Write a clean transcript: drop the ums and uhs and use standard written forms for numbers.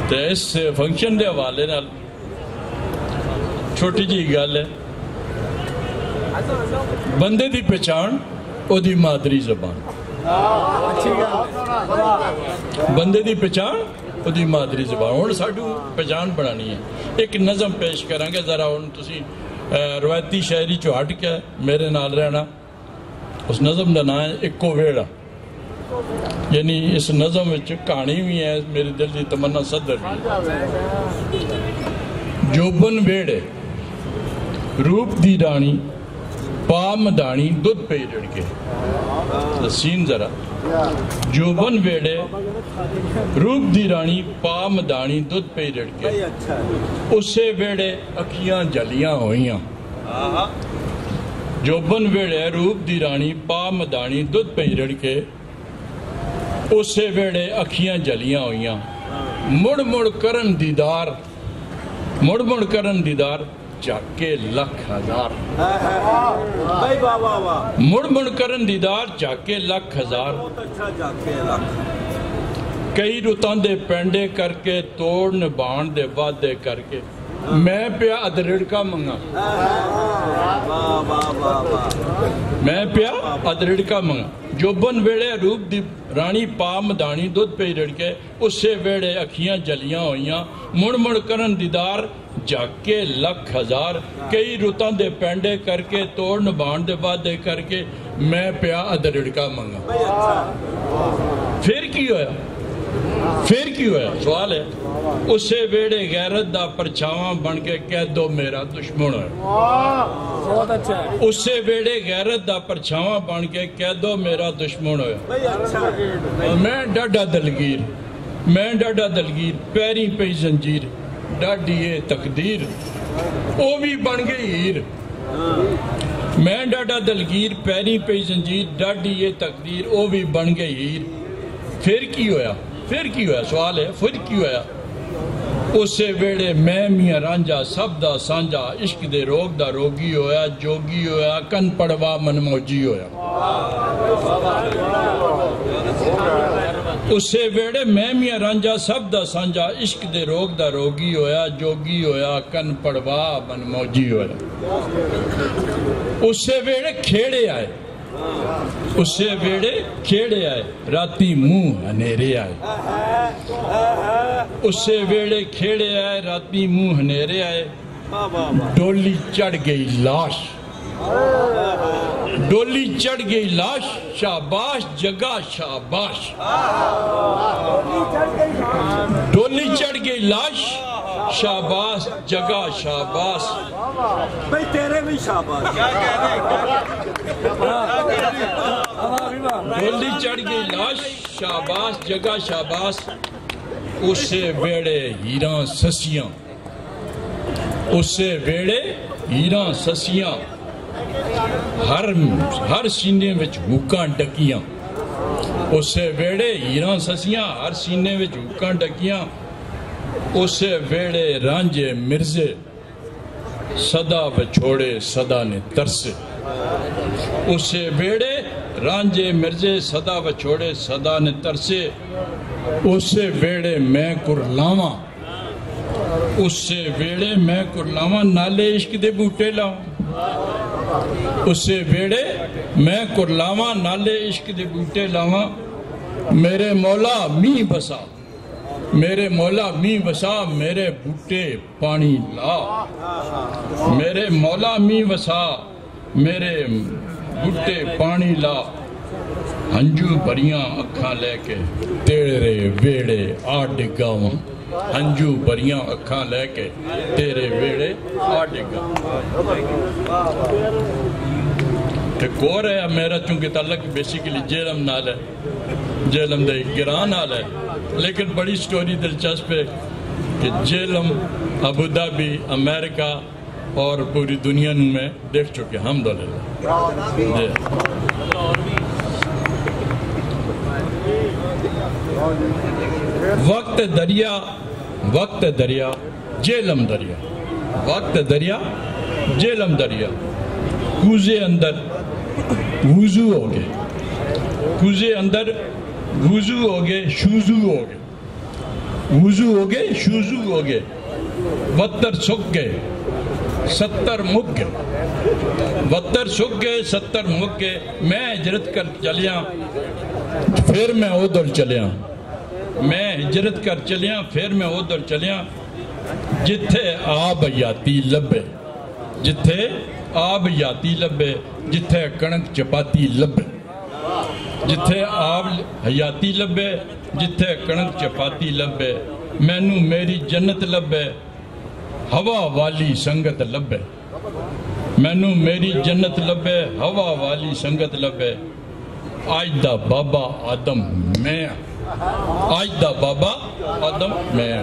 تو اس فنکشن دے حوالے نال چھوٹی جی گل ہے، بندے دی پہچان او دی مادری زبان، بندے دی پہچان او دی مادری زبان. ہوں ساڈو پہچان بنانی ہے. ایک نظم پیش کریں گے، ذرا ہوں تسی روایتی شاعری چو ہٹ کے میرے نال رہنا. اس نظم کا نام ہے اکو ویڑا. یعنی اس نظم وچ کہانی بھی ہے، میرے دل کی تمنا صدر بھی. جوبن ویڑے روپ دی رانی پا مدانی دودھ پہ رڑکے. سین ذرا. جوبن ویڑے روپ دی رانی پا مدانی دودھ پہ رڑکے، اسے ویڑے اکھیاں جلیاں ہوئیاں. جوبن ویڑے روپ دی رانی پا مدانی دودھ پہ رڑکے، اسے ویڑے اکھیاں جلیاں ہوئیاں. مڑ مڑ کرن دیدار، مڑ مڑ کرن دیدار جاکے لکھ ہزار. مڑ مڑ کرن دیدار جاکے لکھ ہزار. کئی رتان دے پینڈے کر کے توڑ نبان دے وعدے کر کے، میں پیا ادرڑکا منگا، میں پیا ادرڑکا منگا. جوبن ویڑے روپ دی رانی پا مدانی دودھ پہ رڑکے، اسے ویڑے اکھیاں جلیاں ہوئیاں. مڑ مڑ کرن دیدار جاکے لکھ ہزار. کئی رتان دے پینڈے کر کے توڑ نبان دے وعدے کر کے، میں پیا ادرڑکا منگا. پھر کی ہویا؟ پھر کی ہویا؟ سوال ہے. اسے ویڑے غیرت دا پرچھاواں بن کے کہہ دو میرا دشمن ہویا. اسے ویڑے غیرت دا پرچھاواں بن کے کہہ دو میرا دشمن ہویا. میں ڈاڈا دلگیر، میں ڈاڈا دلگیر، پیری پئی زنجیر، ڈاڈیے تقدیر او بھی بن گئی ہیر. میں ڈاڈا دلگیر، پیری پئی زنجیر، ڈاڈیے تقدیر او بھی بن گئی ہیر. پھر کی ہویا؟ پھر کی ہویا؟ سوال ہے. پھر کی ہویا؟ اسے ویڑے میں میاں رانجا سب دا سانجا، عشق دے روگ دا روگی ہویا، جوگی ہویا، کن پڑوا من موجی ہویا. اسے ویڑے میں میاں رانجا سب دا سانجا، عشق دے روگ دا روگی ہویا، جوگی ہویا، کن پڑوا من موجی ہویا. اسے ویڑے کھیڑے آئے، اسے ویڑے کھیڑے آئے، راتی منہ ہنیرے آئے. اسے ویڑے کھیڑے آئے، راتی منہ ہنیرے آئے. ڈولی چڑھ گئی لاش، ڈولی چڑھ گئی لاش، شاباش جگہ شاباش. ڈولی چڑھ گئی لاش، شاباش جگہ شاباش. بھئی تیرے بھی شاباش. ڈولی چڑھ گئی لاش، شاباش جگہ شاباش. اسے ویڑے ہیراں سسیاں، اسے ویڑے ہیراں سسیاں، ہر سینے وچ ہوکاں ڈکیاں. اسے ویڑے ہیراں سسیاں، ہر سینے وچ ہوکاں ڈکیاں. اسے ویڑے رانجے مرزے صدا وچھوڑے صدا نے ترسے. اسے ویڑے رانجے مرزے صدا وچھوڑے صدا نے ترسے. اسے ویڑے میں کرلاواں، اسے ویڑے میں کرلاواں، نالے عشق دے بوٹے لاواں. اسے ویڑے میں کرلاواں، نالے عشق دے بوٹے لاواں. میرے مولا می بسا، میرے مولا می بسا، میرے بوٹے پانی لا. میرے مولا می بسا، میرے بوٹے پانی لا. ہنجو بھریاں اکھاں لے کے تیرے ویڑے آ ڈگاواں. ہنجو بھریاں اکھاں لے کے تیرے ویڑے آ ڈگاواں. ایک اور ہے میرا، چونکہ تعلق بیسیکلی جیلم نال ہے، جیلم دے گران نال ہے، لیکن بڑی سٹوری دلچسپ ہے کہ جیلم ابو دھابی امریکہ اور پوری دنیا نو میں دیکھ چکے الحمدللہ. وقت دریا، وقت دریا جیلم دریا، وقت دریا جیلم دریا. کوزے اندر وضو ہو گئے، کوزے اندر وضو ہو گئے، شوزو ہو گئے. وضو ہو گئے شوزو ہو گئے وتر سک گئے 70 مک گئے وتر سک گئے 70 مک گئے میں ہجرت کر چلیاں پھر میں ادھر چلیاں میں ہجرت کر چلیاں پھر میں ادھر چلیاں جتھے آب حیاتی لبے جتھے آب حیاتی لبے جتھے کنک چپاتی لبے جتھے آب حیاتی لبے جتھے کنک چپاتی لبے مینوں میری جنت لبے ہوا والی سنگت لبے مینوں میری جنت لبے ہوا والی سنگت لبے آج دا بابا آدم میں آج دا بابا آدم میں